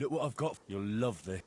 Look what I've got. You'll love this.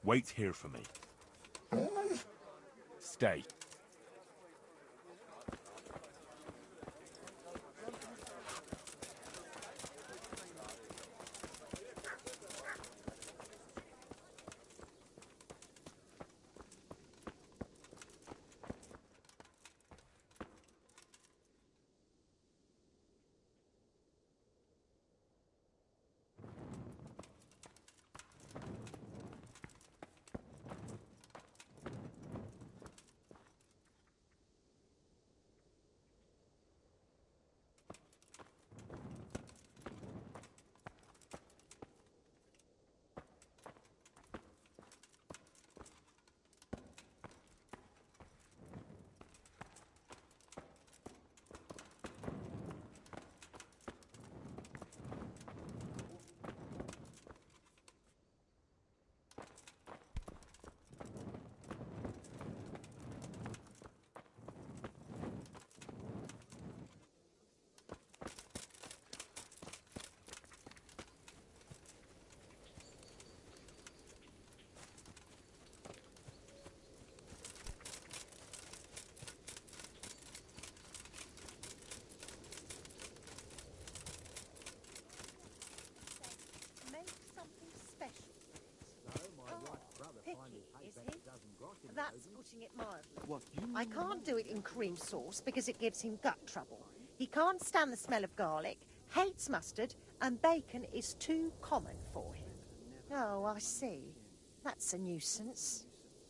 Wait here for me. Stay. That's putting it mildly. I can't do it in cream sauce because it gives him gut trouble. He can't stand the smell of garlic, hates mustard, and bacon is too common for him. Oh, I see. That's a nuisance.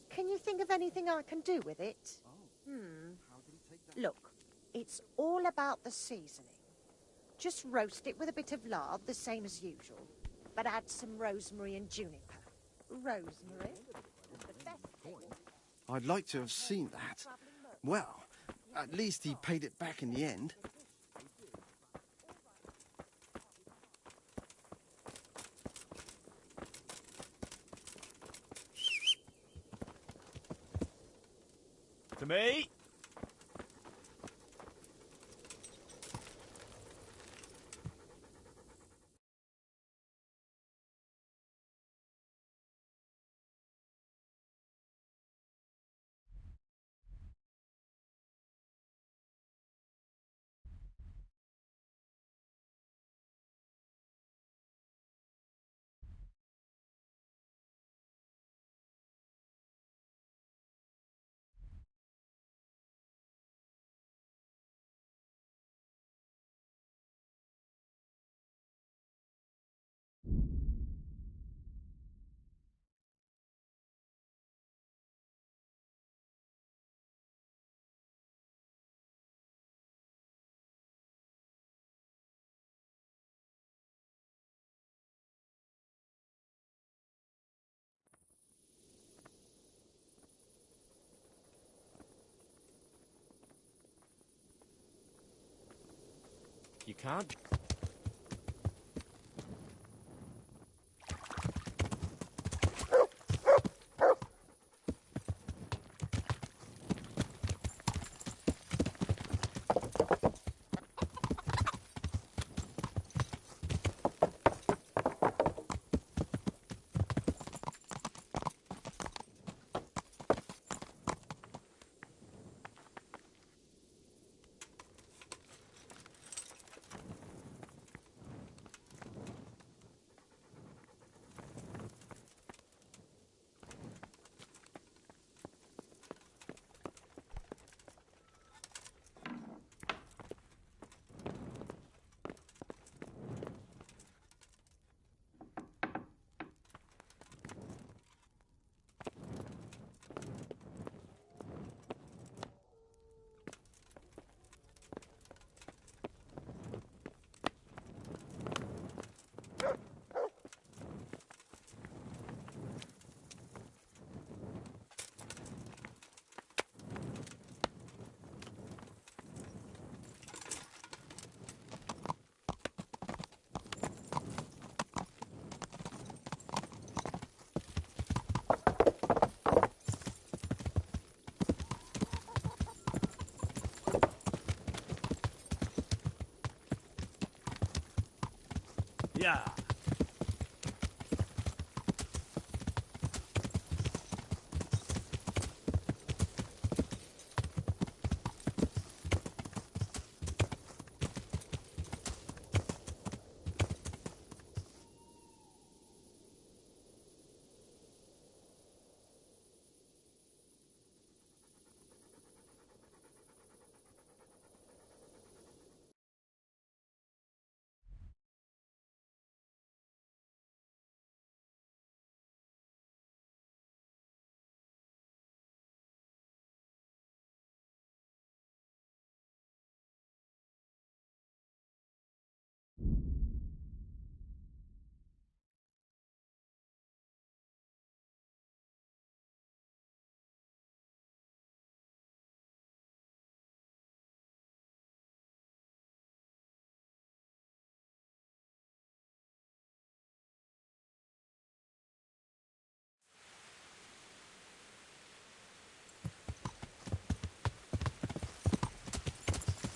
Can you think of anything I can do with it? Look, it's all about the seasoning. Just roast it with a bit of lard, the same as usual, but add some rosemary and juniper. Rosemary? The best thing. I'd like to have seen that. Well, at least he paid it back in the end. To me. You can't.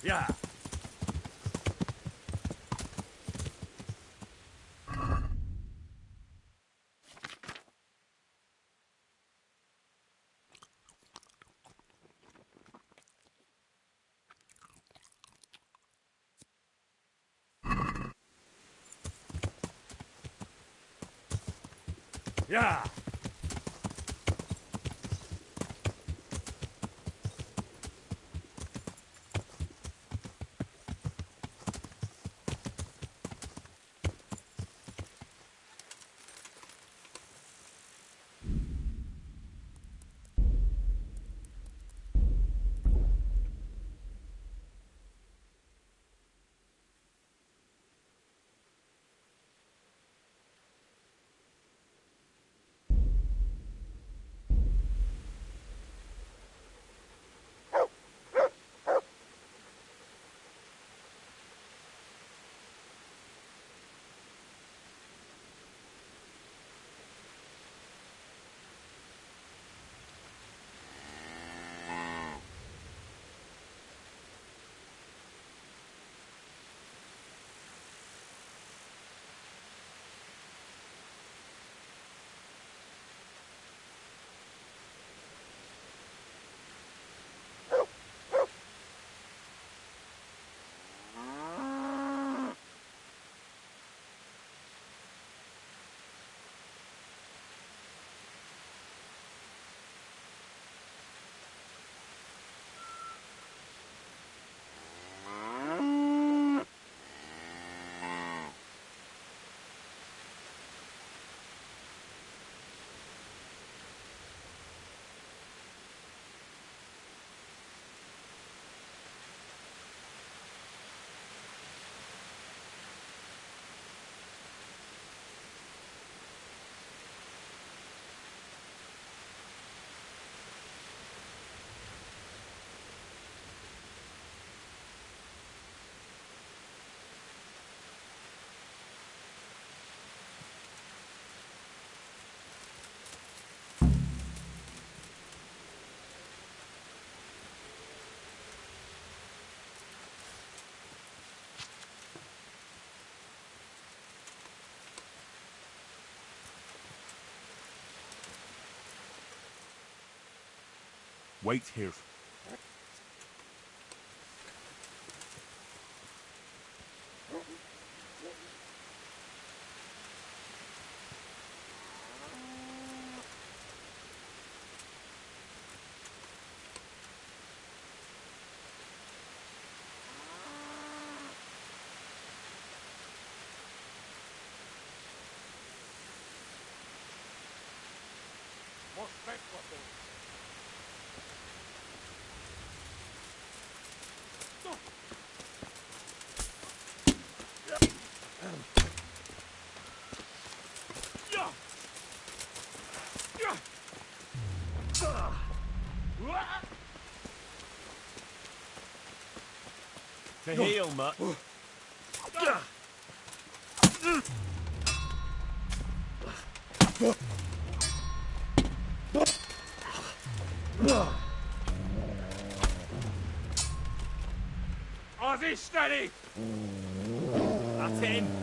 Yeah. Yeah. Wait here. More space, to heal, mutt. Ozzy, steady! That's in.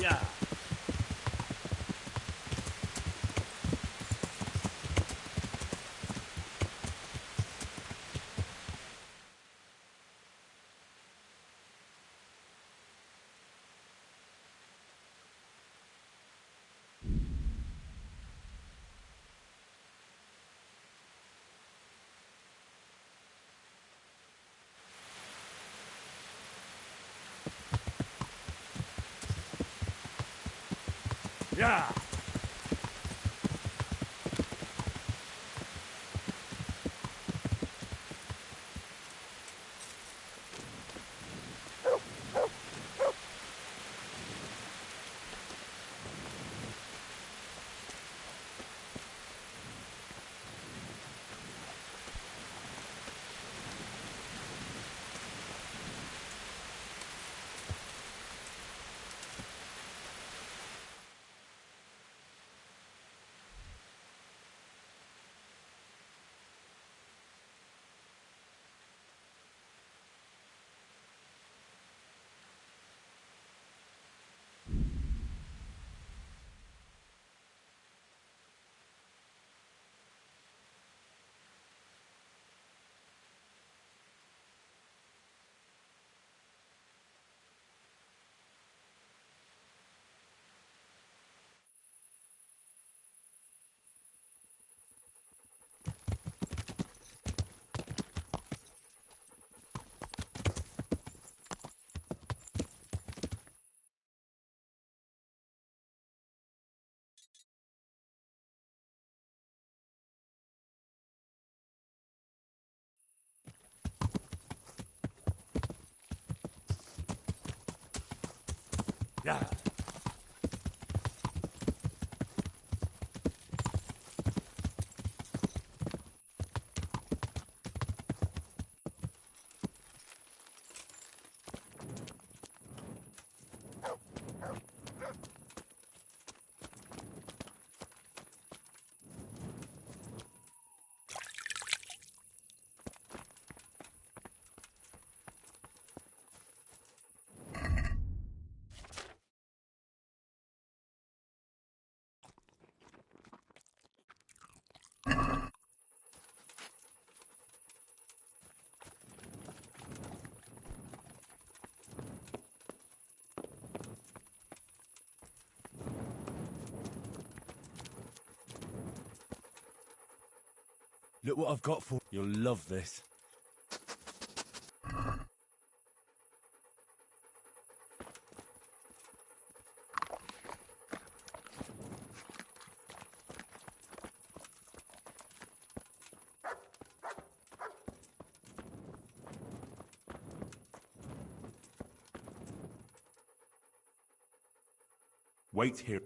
Yeah. Yeah. Yeah. Look what I've got for you. You'll love this. Wait here.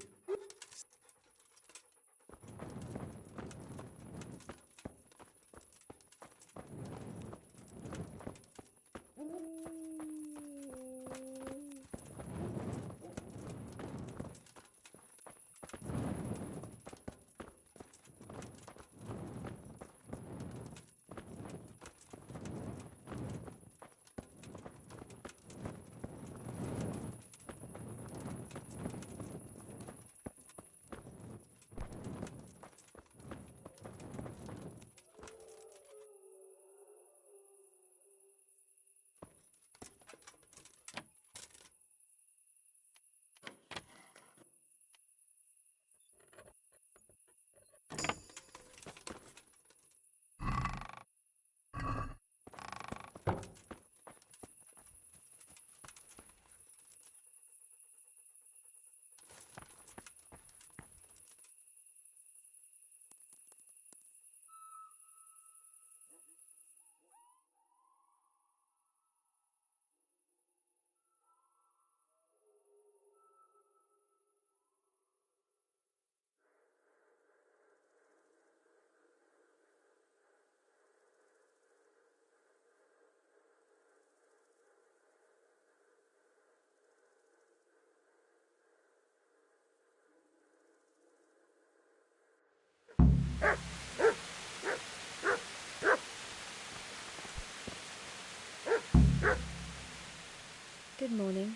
Good morning.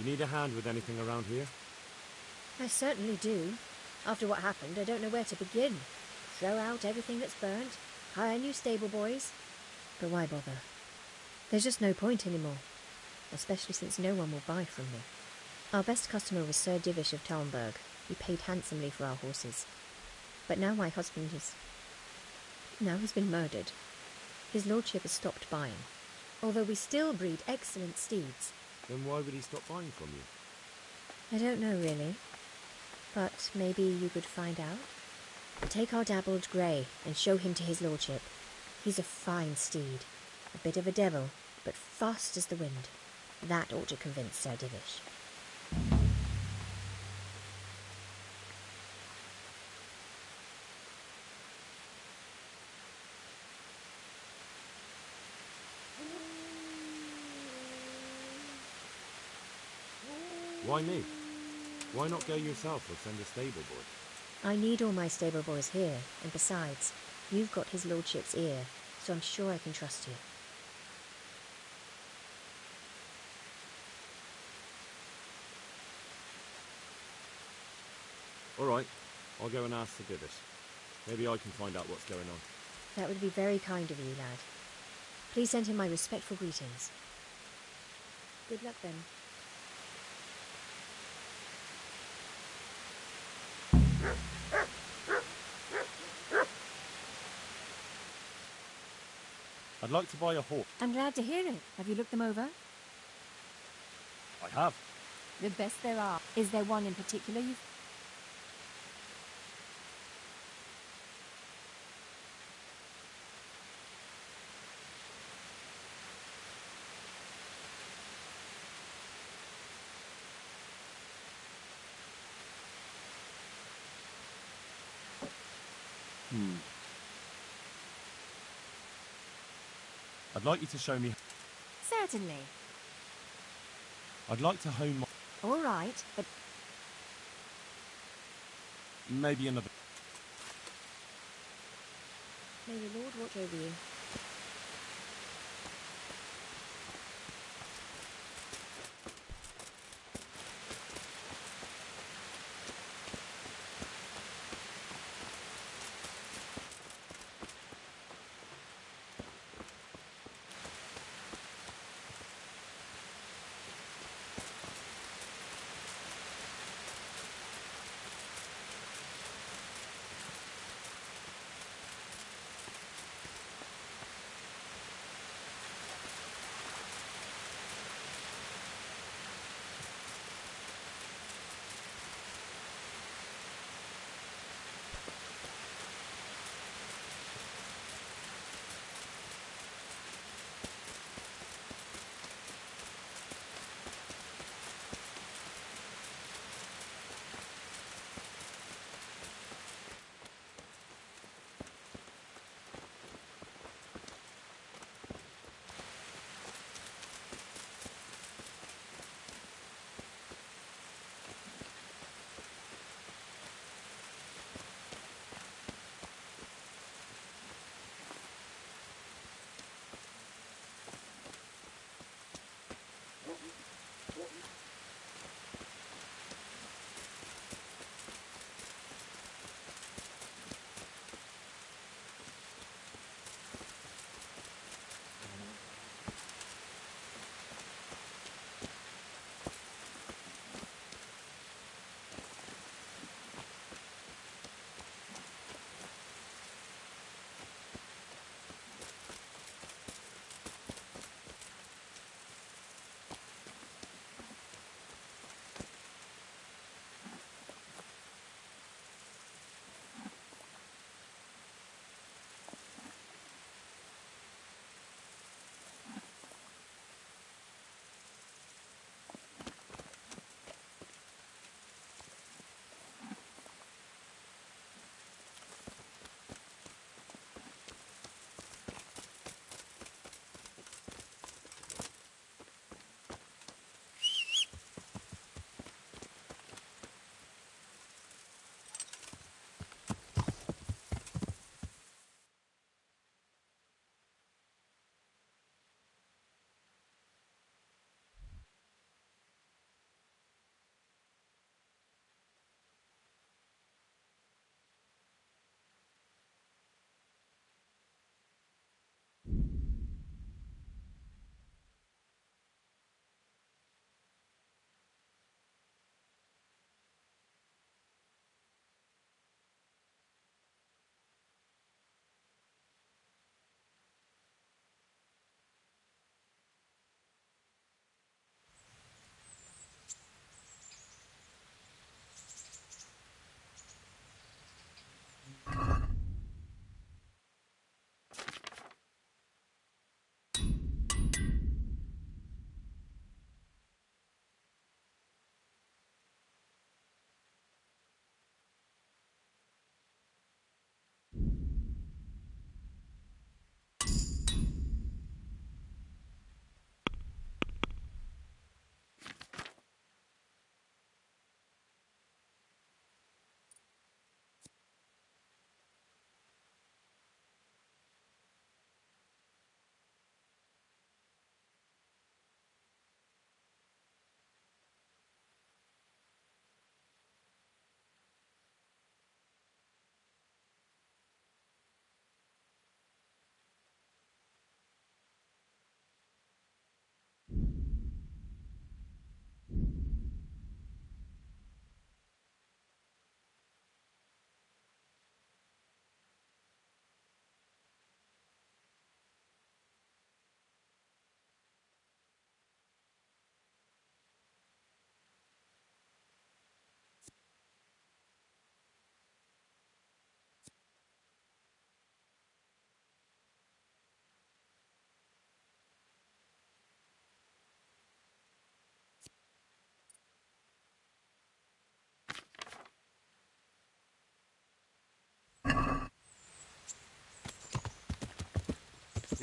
You need a hand with anything around here? I certainly do. After what happened, I don't know where to begin. Throw out everything that's burnt, hire new stable boys. But why bother? There's just no point anymore, especially since no one will buy from me. Our best customer was Sir Divish of Talmberg. He paid handsomely for our horses. But now my husband is... Now he's been murdered. His lordship has stopped buying. Although we still breed excellent steeds. Then why would he stop buying from you? I don't know, really. But maybe you could find out? Take our dabbled grey and show him to his lordship. He's a fine steed. A bit of a devil, but fast as the wind. That ought to convince Sir Divish. Why me? Why not go yourself or send a stable boy? I need all my stable boys here, and besides, you've got his lordship's ear, so I'm sure I can trust you. All right, I'll go and ask the Divish. Maybe I can find out what's going on. That would be very kind of you, lad. Please send him my respectful greetings. Good luck then. I'd like to buy a horse. I'm glad to hear it. Have you looked them over? I have. The best there are. Is there one in particular you've... I'd like you to show me... Certainly. I'd like to hone my... All right, but... Maybe another... May the Lord watch over you.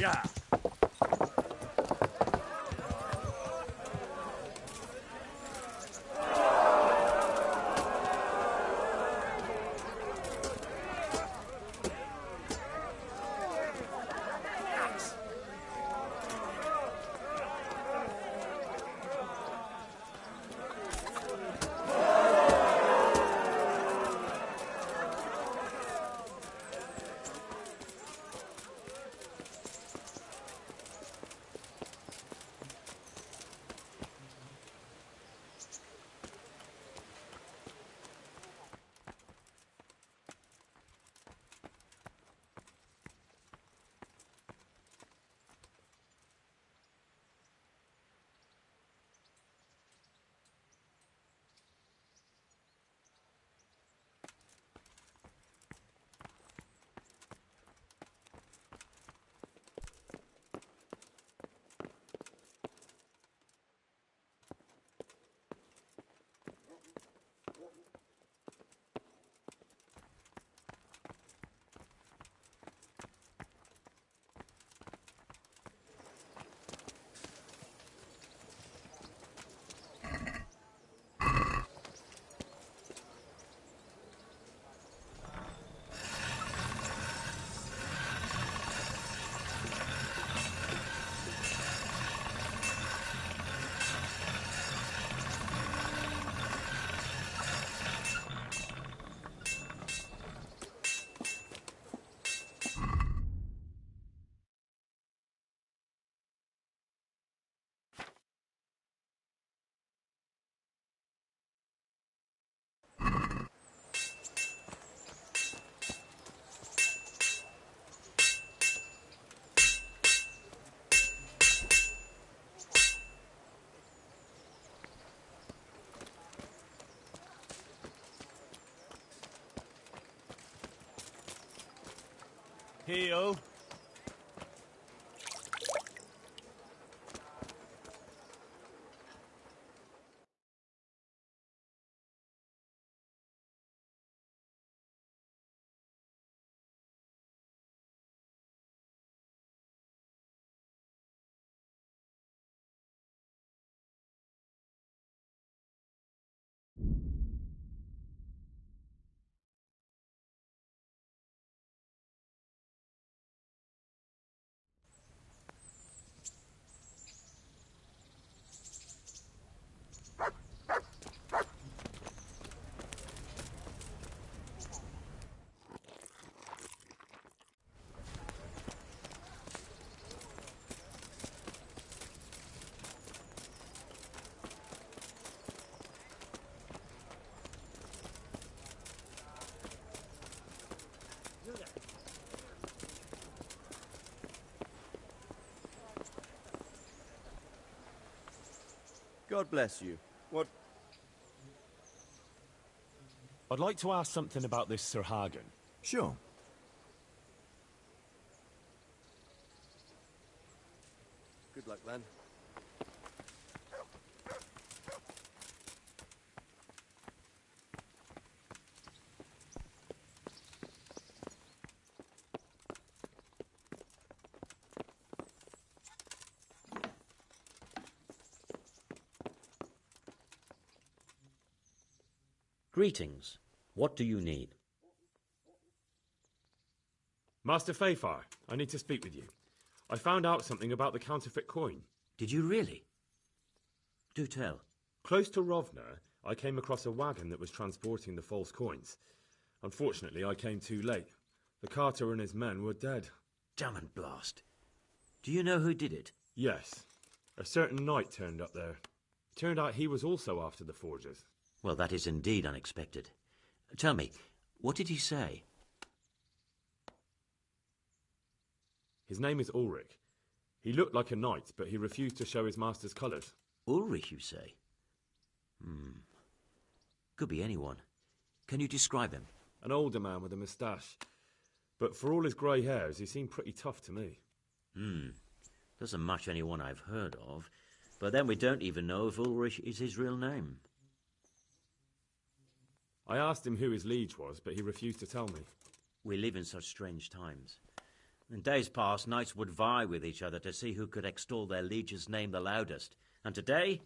Yeah. Heel. God bless you. What? I'd like to ask something about this Sir Hagen. Sure. Good luck, then. Greetings. What do you need? Master Fayfar, I need to speak with you. I found out something about the counterfeit coin. Did you really? Do tell. Close to Rovna, I came across a wagon that was transporting the false coins. Unfortunately, I came too late. The carter and his men were dead. Damn and blast. Do you know who did it? Yes. A certain knight turned up there. Turned out he was also after the forgers. Well, that is indeed unexpected. Tell me, what did he say? His name is Ulrich. He looked like a knight, but he refused to show his master's colours. Ulrich, you say? Could be anyone. Can you describe him? An older man with a moustache. But for all his grey hairs, he seemed pretty tough to me. Doesn't match anyone I've heard of. But then we don't even know if Ulrich is his real name. I asked him who his liege was, but he refused to tell me. We live in such strange times. In days past, knights would vie with each other to see who could extol their liege's name the loudest. And today,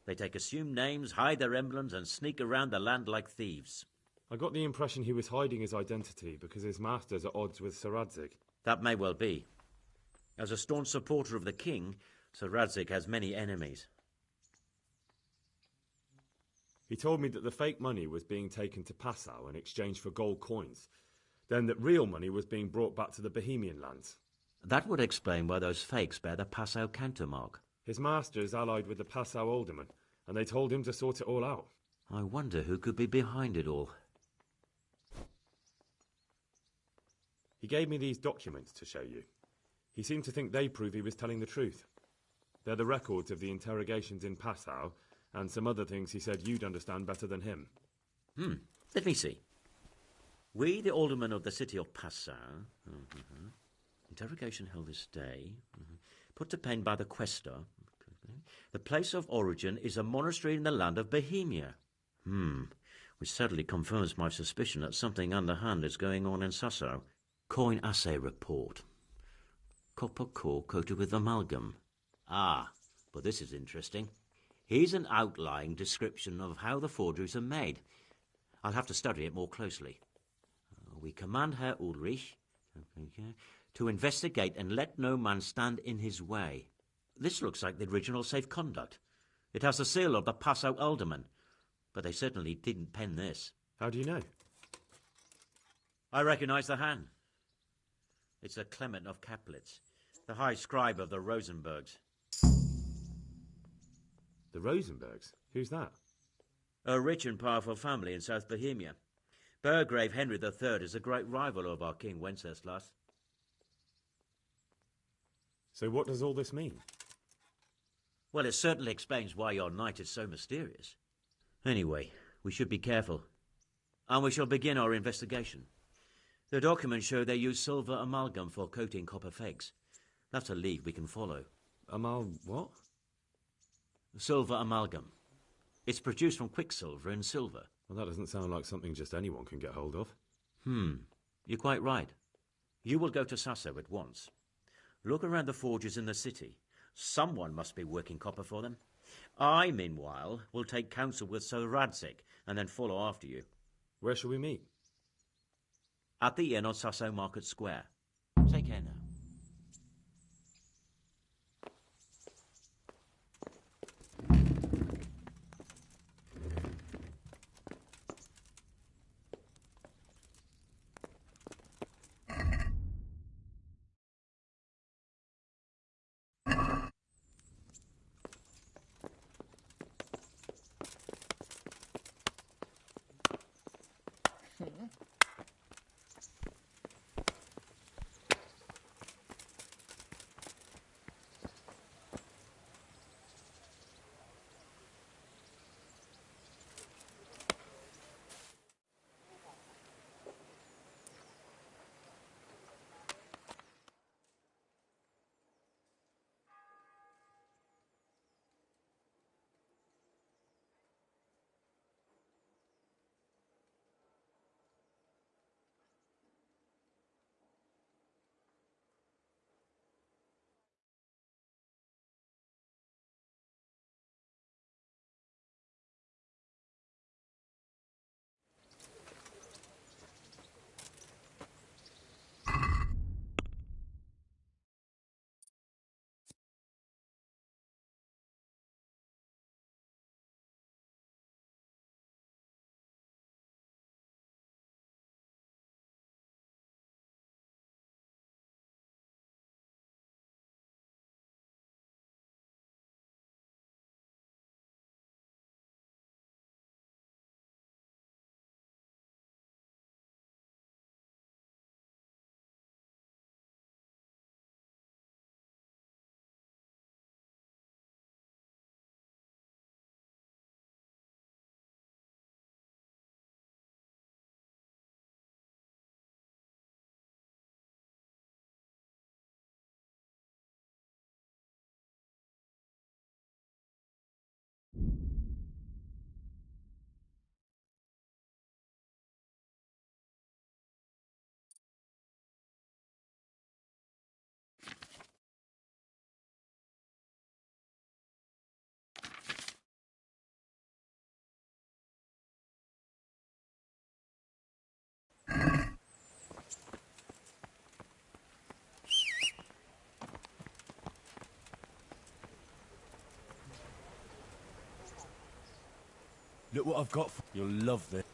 they take assumed names, hide their emblems, and sneak around the land like thieves. I got the impression he was hiding his identity because his master's at odds with Sir Radzig. That may well be. As a staunch supporter of the king, Sir Radzig has many enemies. He told me that the fake money was being taken to Passau in exchange for gold coins, then that real money was being brought back to the Bohemian lands. That would explain why those fakes bear the Passau countermark. His master is allied with the Passau alderman, and they told him to sort it all out. I wonder who could be behind it all. He gave me these documents to show you. He seemed to think they prove he was telling the truth. They're the records of the interrogations in Passau, and some other things he said you'd understand better than him. Let me see. We, the aldermen of the city of Passau, interrogation held this day, put to pen by the questor. The place of origin is a monastery in the land of Bohemia. Which certainly confirms my suspicion that something underhand is going on in Sasso. Coin assay report. Copper core coated with amalgam. Ah, but this is interesting. Here's an outline description of how the forgeries are made. I'll have to study it more closely. We command Herr Ulrich to investigate and let no man stand in his way. This looks like the original safe conduct. It has the seal of the Passau alderman, but they certainly didn't pen this. How do you know? I recognize the hand. It's a Clement of Kaplitz, the high scribe of the Rosenbergs. The Rosenbergs? Who's that? A rich and powerful family in South Bohemia. Burgrave Henry III is a great rival of our King Wenceslas. So what does all this mean? Well, it certainly explains why your knight is so mysterious. Anyway, we should be careful. And we shall begin our investigation. The documents show they use silver amalgam for coating copper fakes. That's a lead we can follow. What? Silver amalgam. It's produced from quicksilver and silver. Well, that doesn't sound like something just anyone can get hold of. You're quite right. You will go to Sasso at once. Look around the forges in the city. Someone must be working copper for them. I, meanwhile, will take counsel with Sir Radzig and then follow after you. Where shall we meet? At the inn on Sasso Market Square. Take care now. Look what I've got for you. You'll love this.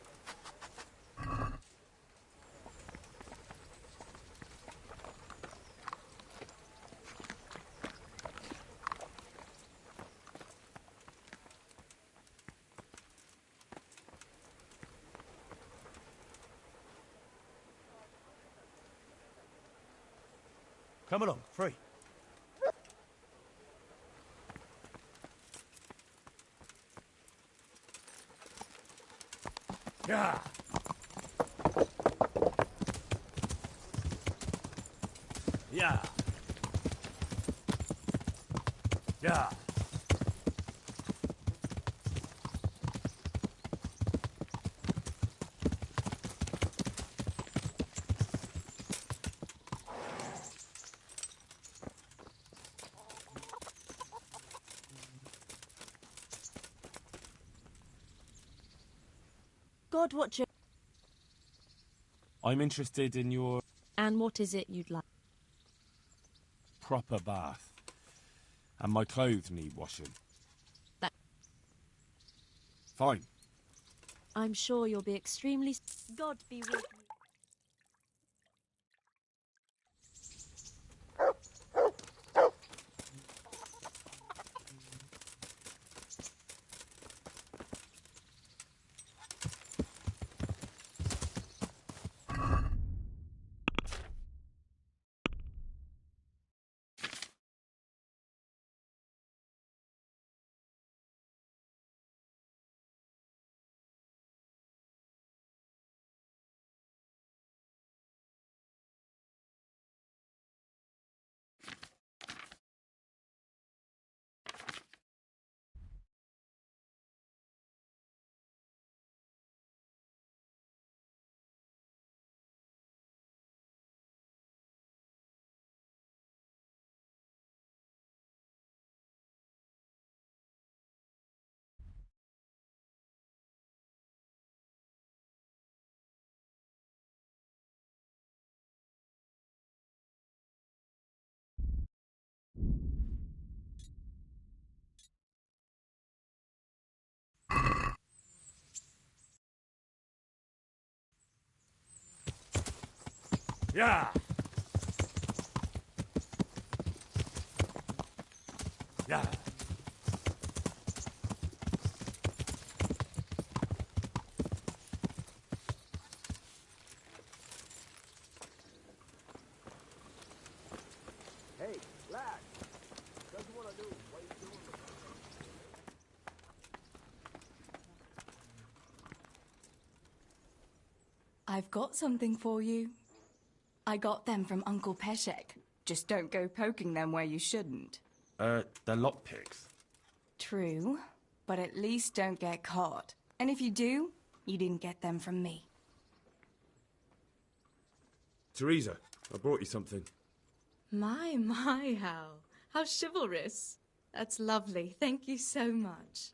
Come along, free. Yeah. Yeah. Yeah. God, what you... I'm interested in your And what is it you'd like? proper bath. And my clothes need washing. That... Fine. I'm sure you'll be extremely... God be with you. Yeah. Yeah. Hey, lad. What you wanna do? What you doing? I've got something for you. I got them from Uncle Peshek. Just don't go poking them where you shouldn't. They're lockpicks. True, but at least don't get caught. And if you do, you didn't get them from me. Teresa, I brought you something. My, how chivalrous. That's lovely. Thank you so much.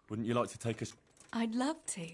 Wouldn't you like to take us? I'd love to.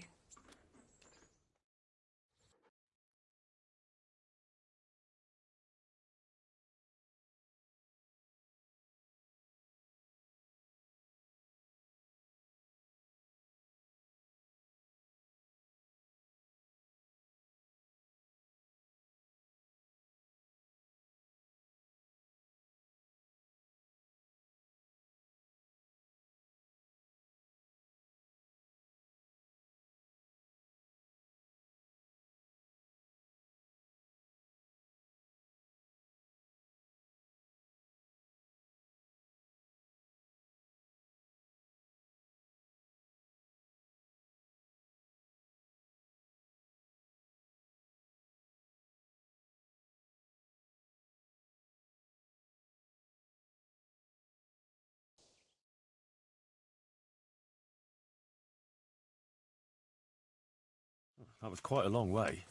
That was quite a long way.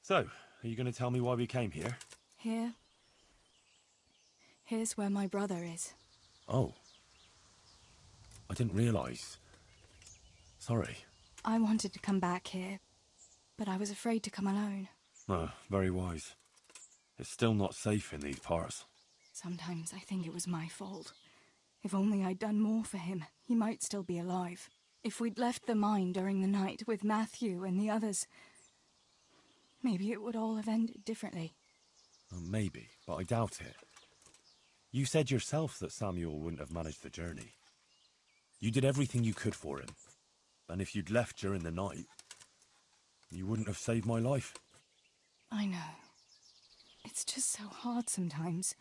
So, are you going to tell me why we came here? Here's where my brother is. Oh. I didn't realise. Sorry. I wanted to come back here, but I was afraid to come alone. Oh, very wise. It's still not safe in these parts. Sometimes I think it was my fault. If only I'd done more for him, he might still be alive. If we'd left the mine during the night with Matthew and the others, maybe it would all have ended differently. Well, maybe, but I doubt it. You said yourself that Samuel wouldn't have managed the journey. You did everything you could for him. And if you'd left during the night, you wouldn't have saved my life. I know. It's just so hard sometimes.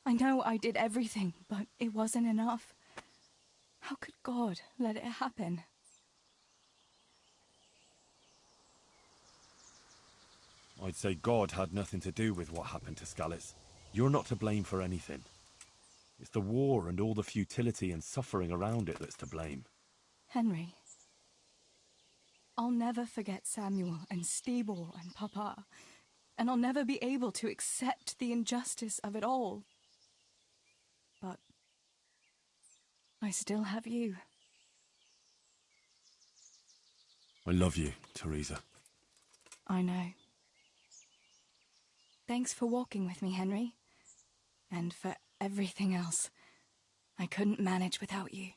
I know I did everything, but it wasn't enough. How could God let it happen? I'd say God had nothing to do with what happened to Skalitz. You're not to blame for anything. It's the war and all the futility and suffering around it that's to blame. Henry, I'll never forget Samuel and Stibor and Papa, and I'll never be able to accept the injustice of it all. But I still have you. I love you, Teresa. I know. Thanks for walking with me, Henry. And for everything else. I couldn't manage without you.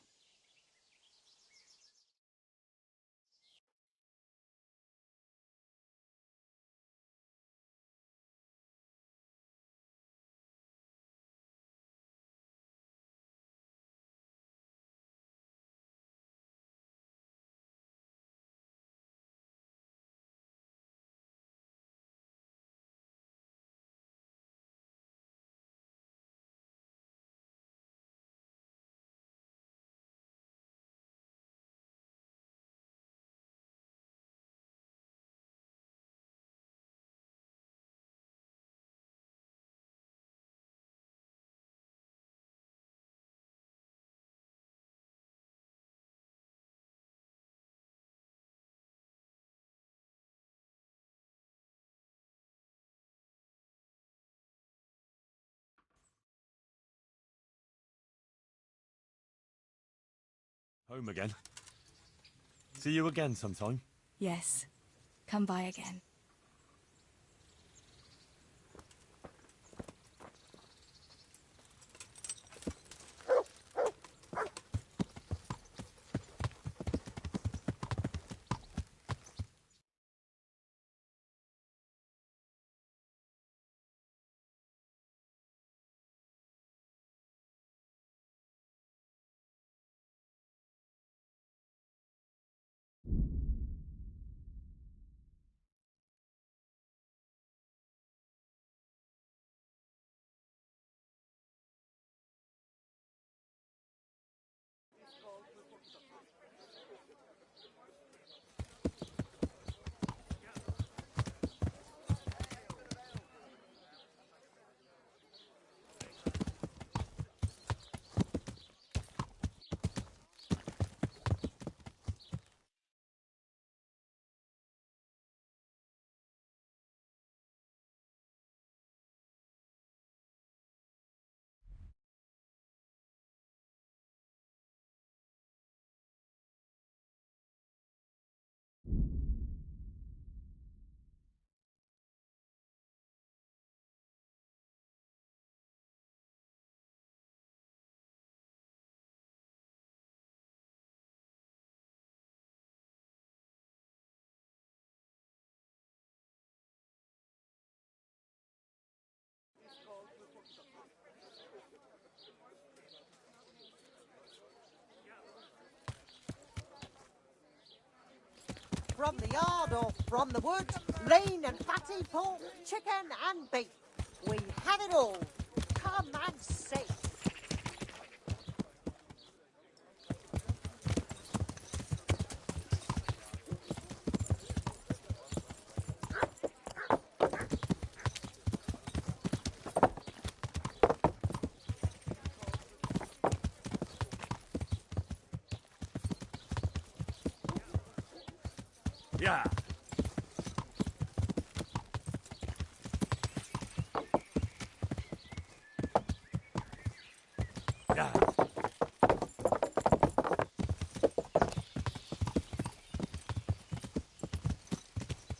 Home again. See you again sometime. Yes. Come by again. From the yard or from the woods, lean and fatty pork, chicken and beef. We have it all. Come and see. Yeah. Yeah.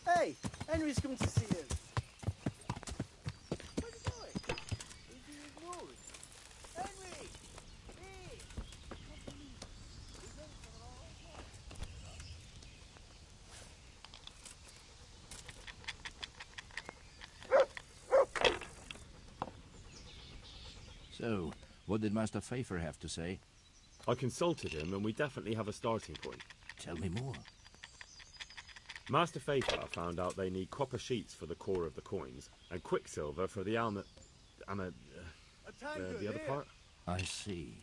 Hey, Henry's coming to see you. Where's he going? Is he ignoring? Henry! Hey! So, what did Master Pfeiffer have to say? I consulted him, and we definitely have a starting point. Tell me more. Master Pfeiffer found out they need copper sheets for the core of the coins, and quicksilver for the the other part. I see.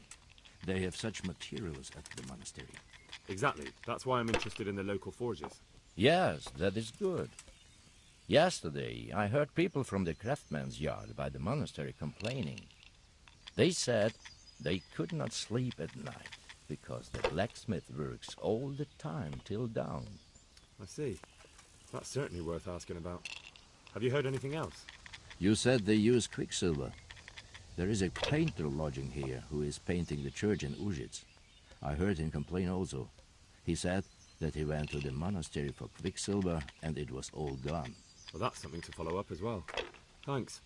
They have such materials at the monastery. Exactly. That's why I'm interested in the local forges. Yes, that is good. Yesterday, I heard people from the craftsman's yard by the monastery complaining. They said they could not sleep at night because the blacksmith works all the time till dawn. I see. That's certainly worth asking about. Have you heard anything else? You said they use quicksilver. There is a painter lodging here who is painting the church in Ujits. I heard him complain also. He said that he went to the monastery for quicksilver and it was all gone. Well, that's something to follow up as well. Thanks.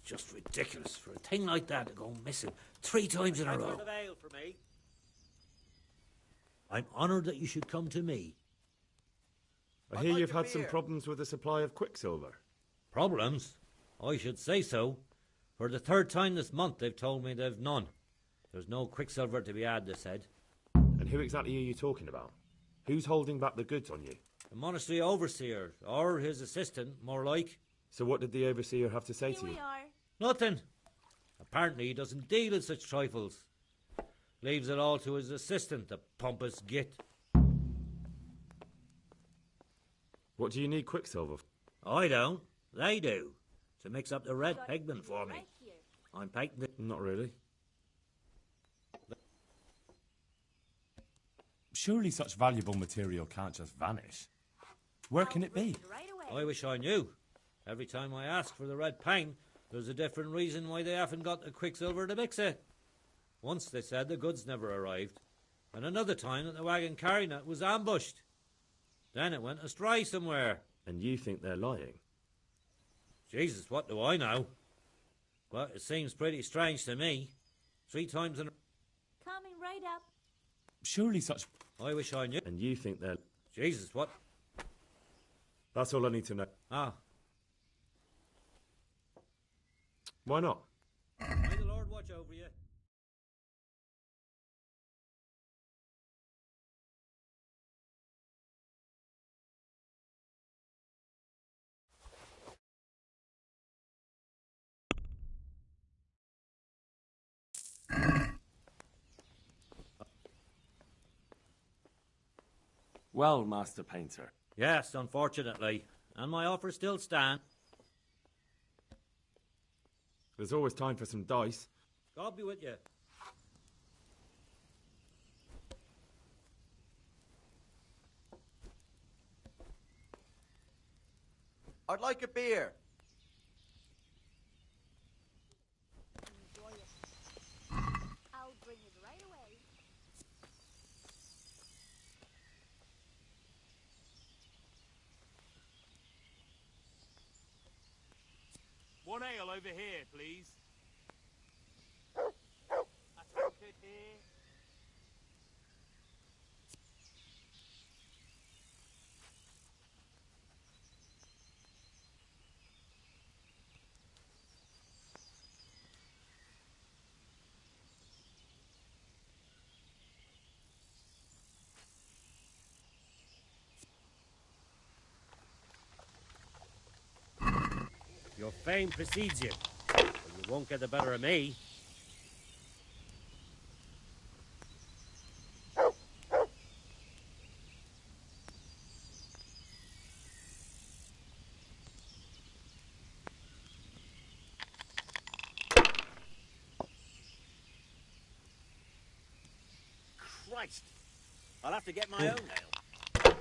Just ridiculous for a thing like that to go missing 3 times in a row. For me. I'm honoured that you should come to me. I hear you've had some problems with the supply of quicksilver. Problems? I should say so. For the 3rd time this month they've told me they've none. There's no quicksilver to be had, they said. And who exactly are you talking about? Who's holding back the goods on you? The monastery overseer, or his assistant, more like. So what did the overseer have to say to you? Nothing. Apparently he doesn't deal in such trifles. Leaves it all to his assistant, the pompous git. What do you need quicksilver for? I don't. They do. To mix up the red pigment for me. I'm painting it. Not really. Surely such valuable material can't just vanish. Where can it be? I wish I knew. Every time I ask for the red paint, there's a different reason why they haven't got the quicksilver to mix it. Once they said the goods never arrived, and another time that the wagon carrying it was ambushed. Then it went astray somewhere. And you think they're lying? Jesus, what do I know? But it seems pretty strange to me. 3 times in a... Coming right up. Surely such... I wish I knew. And you think they're... Jesus, what? That's all I need to know. Ah. Why not? May the Lord watch over you. Well, Master Painter. Yes, unfortunately. And my offer still stands. There's always time for some dice. God be with you. I'd like a beer. I'll bring it right away. One ale over here, please. A tankard here. Your fame precedes you, but you won't get the better of me. Christ! I'll have to get my own nail.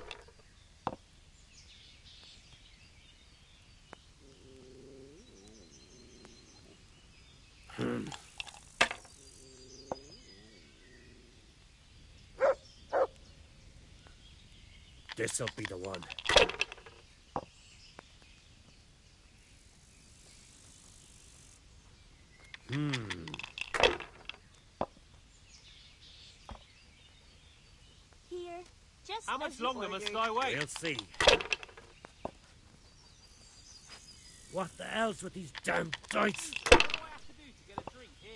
This'll be the one. Here, just How much longer must I wait? We'll see. What the hell's with these damn dice? What do I have to do to get a drink here?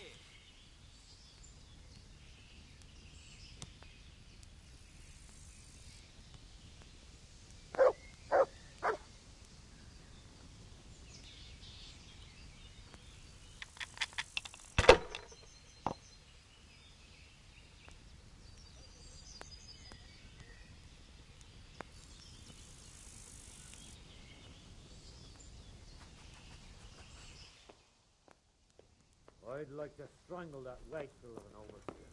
I'd like to strangle that wastrel of an overseer.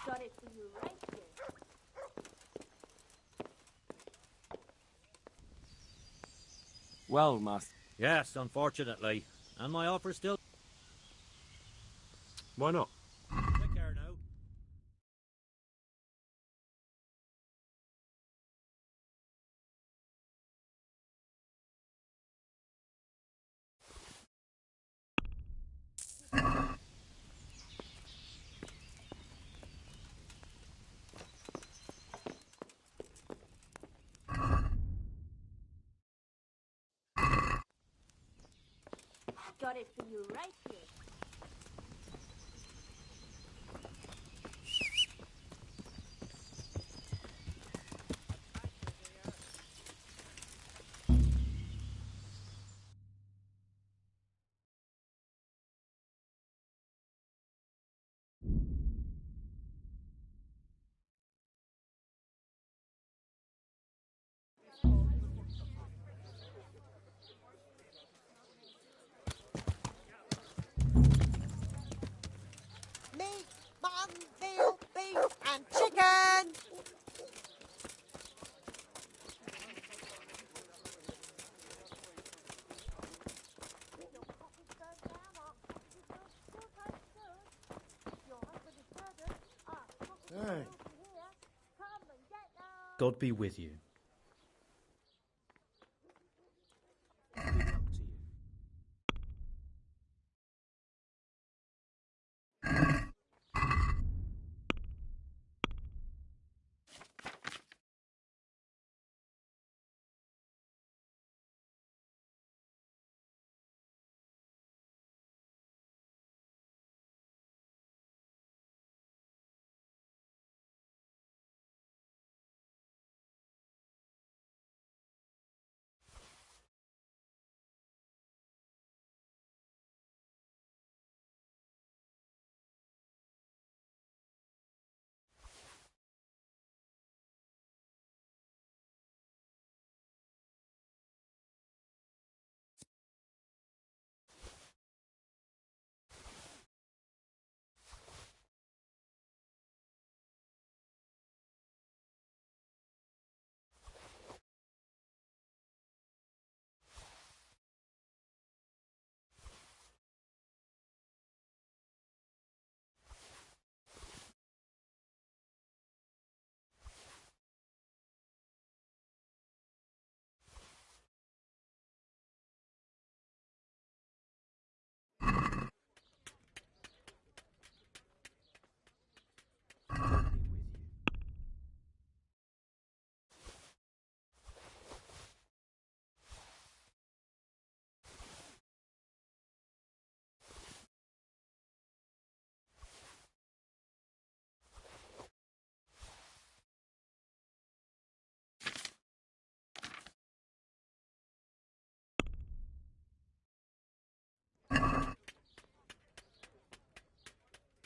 Got it for you right here. Well, Master. Yes, unfortunately. And my offer still... Why not? Take care now. Got it for you right here. Meat, mutton, veal, beef and chicken! Hey. God be with you.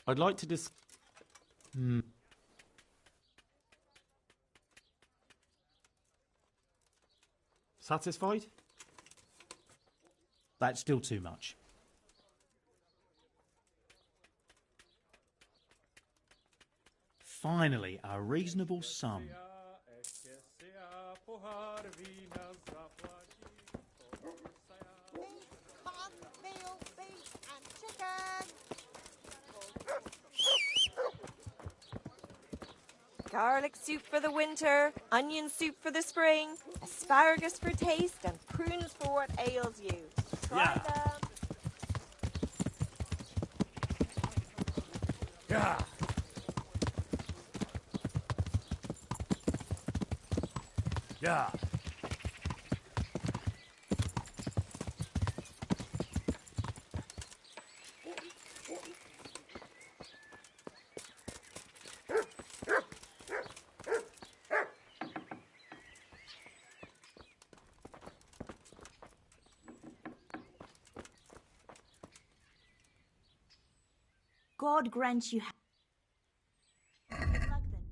I'd like to Satisfied? That's still too much. Finally, a reasonable sum. Meal, beef and chicken. Garlic soup for the winter, onion soup for the spring, asparagus for taste, and prunes for what ails you. Try them. Yeah. Yeah. God grant you. Good luck then.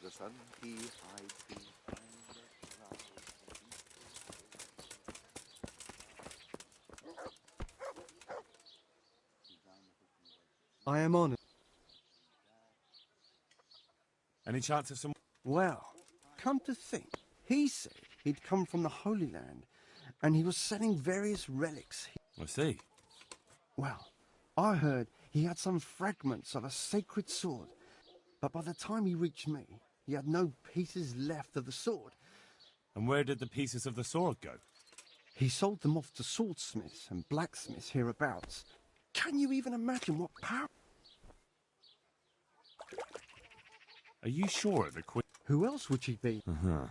The sun he hides behind the clouds. I am honoured. Any chance of some... Well, come to think, he said he'd come from the Holy Land, and he was selling various relics. I see. Well, I heard he had some fragments of a sacred sword, but by the time he reached me, he had no pieces left of the sword. And where did the pieces of the sword go? He sold them off to swordsmiths and blacksmiths hereabouts. Can you even imagine what power... Are you sure the Queen... Who else would she be? Uh-huh.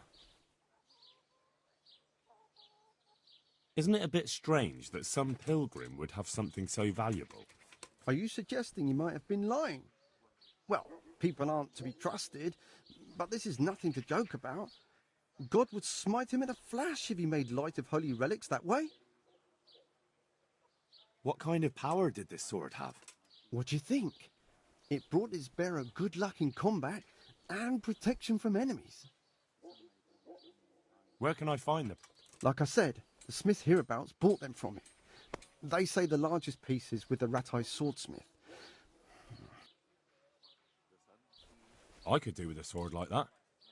Isn't it a bit strange that some pilgrim would have something so valuable? Are you suggesting he might have been lying? Well, people aren't to be trusted, but this is nothing to joke about. God would smite him in a flash if he made light of holy relics that way. What kind of power did this sword have? What do you think? It brought its bearer good luck in combat and protection from enemies. Where can I find them? Like I said, the smith hereabouts bought them from him. They say the largest piece is with the Ratai swordsmith. I could do with a sword like that.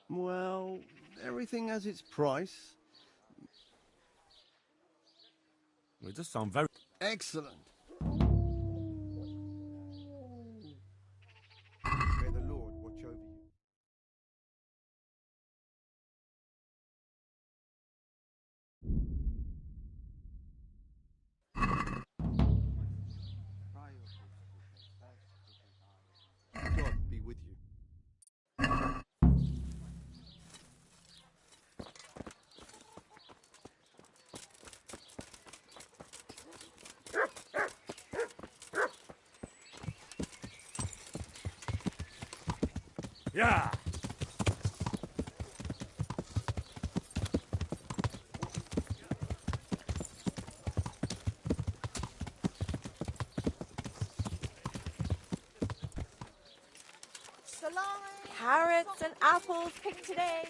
Well, everything has its price. Well, it does sound very... Excellent. May the Lord watch over you. God be with you. Yeah! Carrots and apples picked today.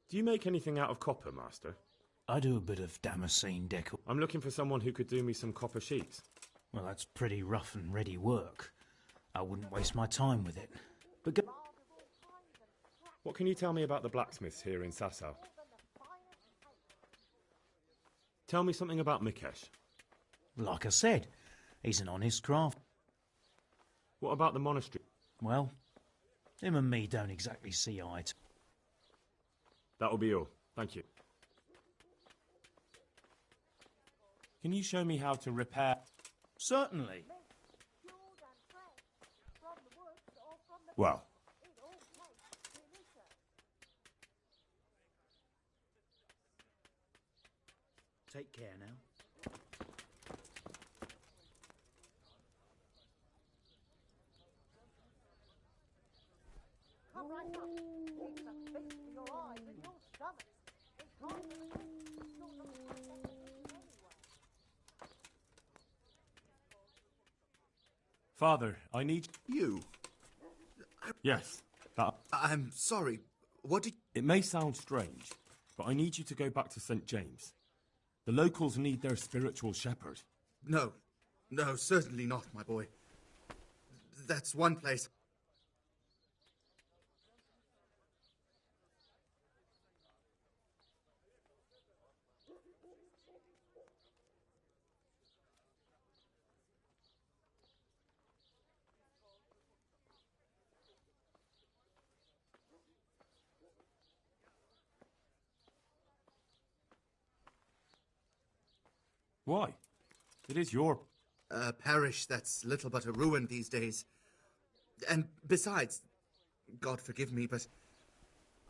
Do you make anything out of copper, Master? I do a bit of Damascene decor. I'm looking for someone who could do me some copper sheets. Well, that's pretty rough and ready work. I wouldn't waste my time with it. But go... What can you tell me about the blacksmiths here in Sasau? Tell me something about Mikesh. Like I said, he's an honest craft. What about the monastery? Well, him and me don't exactly see eye to... That'll be all. Thank you. Can you show me how to repair... Certainly. Well. Take care now. Come right up. It's a feast for your eyes and your stomachs. It can't be you're not anyway. Father, I need... You? Yes, that... I'm sorry. What did... It may sound strange, but I need you to go back to St. James. The locals need their spiritual shepherd. No. No, certainly not, my boy. That's one place... Why? It is your... A parish that's little but a ruin these days. And besides, God forgive me, but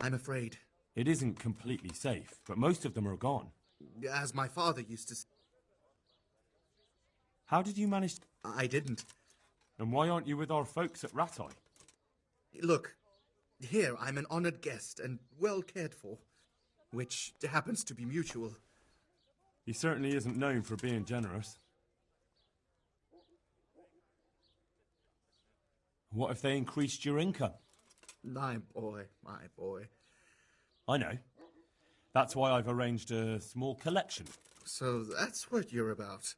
I'm afraid. It isn't completely safe, but most of them are gone. As my father used to say. How did you manage... I didn't. And why aren't you with our folks at Ratai? Look, here I'm an honoured guest and well cared for, which happens to be mutual. He certainly isn't known for being generous. What if they increased your income? My boy, my boy. I know. That's why I've arranged a small collection. So that's what you're about.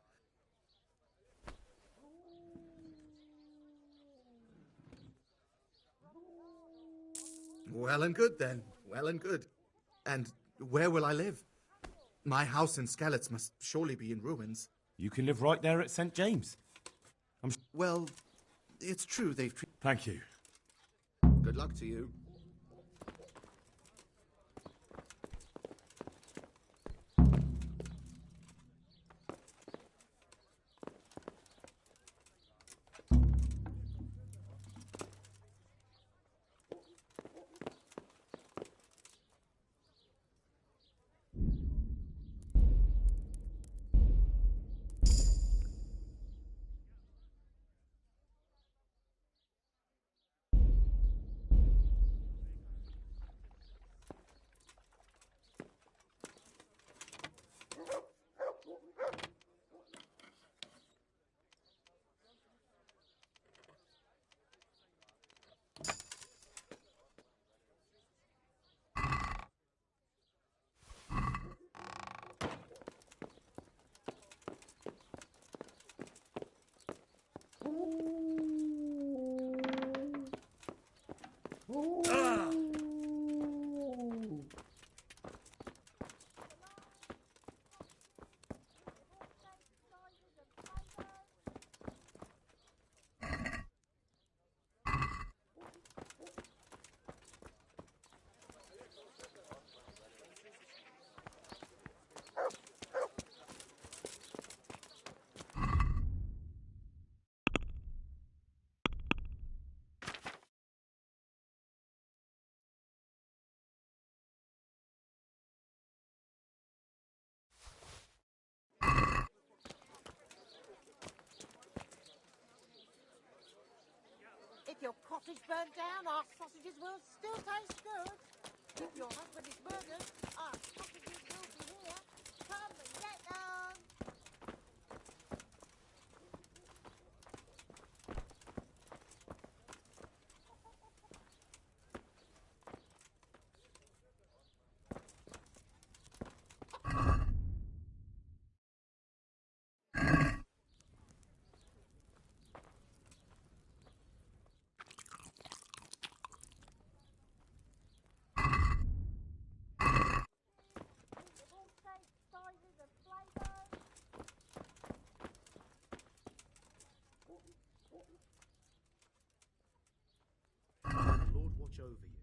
Well and good, then. Well and good. And where will I live? My house in Skalitz must surely be in ruins. You can live right there at St. James. Well, it's true they've... Thank you. Good luck to you. If your cottage burnt down, our sausages will still taste good. If your husband is murdered, our sausages will be here. Come and get them. watch over you.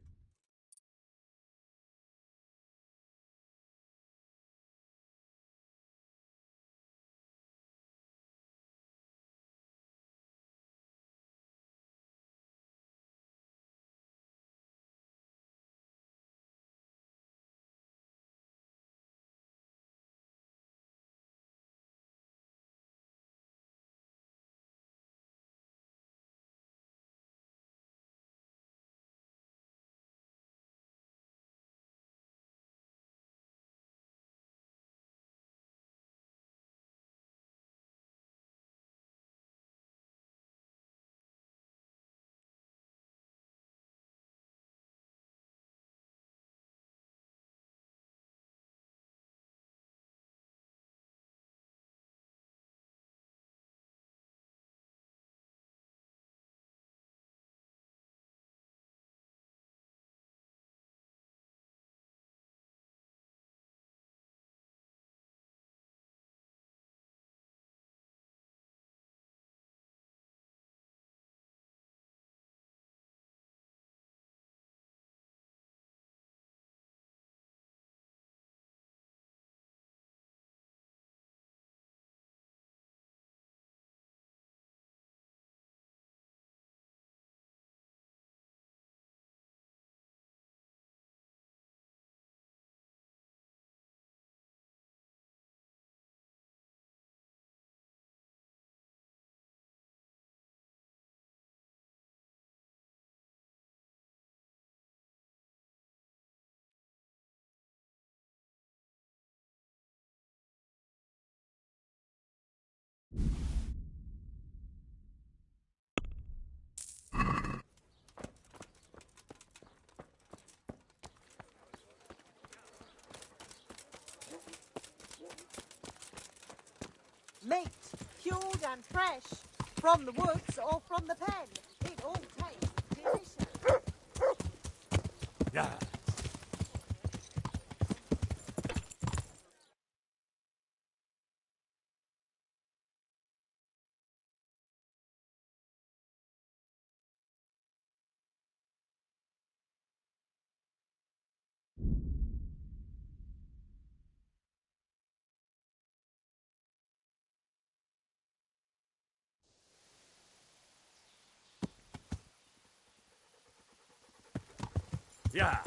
Meat, cured and fresh, from the woods or from the pen. It all tastes delicious. Yeah. Yeah.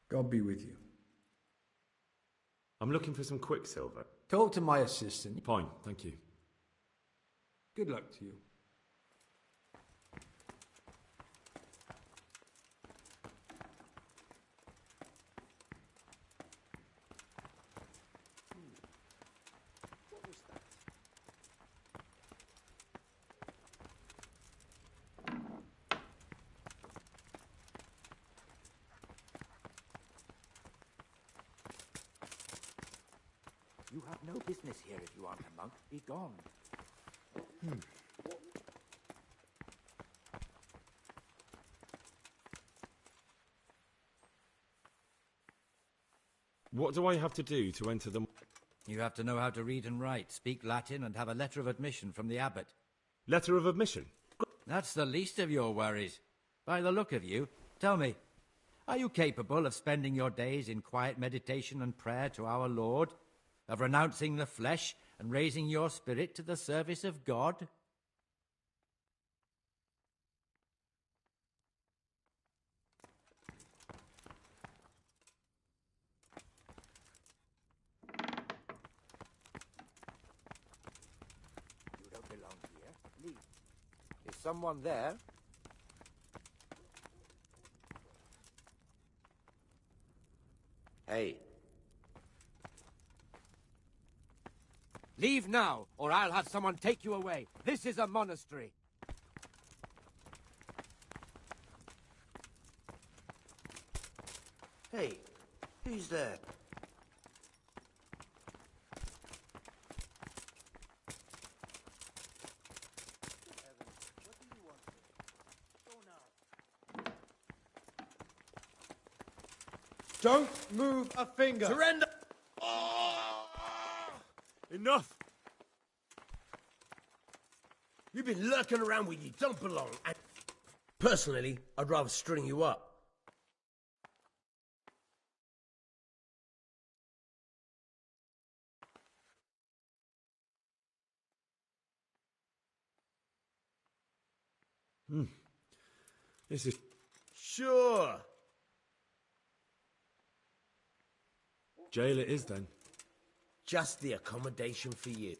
God be with you. I'm looking for some quicksilver. Talk to my assistant. Fine, thank you. Good luck to you. You have no business here if you aren't a monk. Be gone. What do I have to do to enter the... You have to know how to read and write, speak Latin, and have a letter of admission from the abbot. Letter of admission? That's the least of your worries. By the look of you, tell me, are you capable of spending your days in quiet meditation and prayer to our Lord? Of renouncing the flesh and raising your spirit to the service of God? You don't belong here. Leave. Is someone there? Hey. Leave now, or I'll have someone take you away. This is a monastery. Hey, who's there? Don't move a finger. Surrender! Enough! You've been lurking around where you don't belong, and personally, I'd rather string you up. This is... Sure. Jail it is, then. Just the accommodation for you.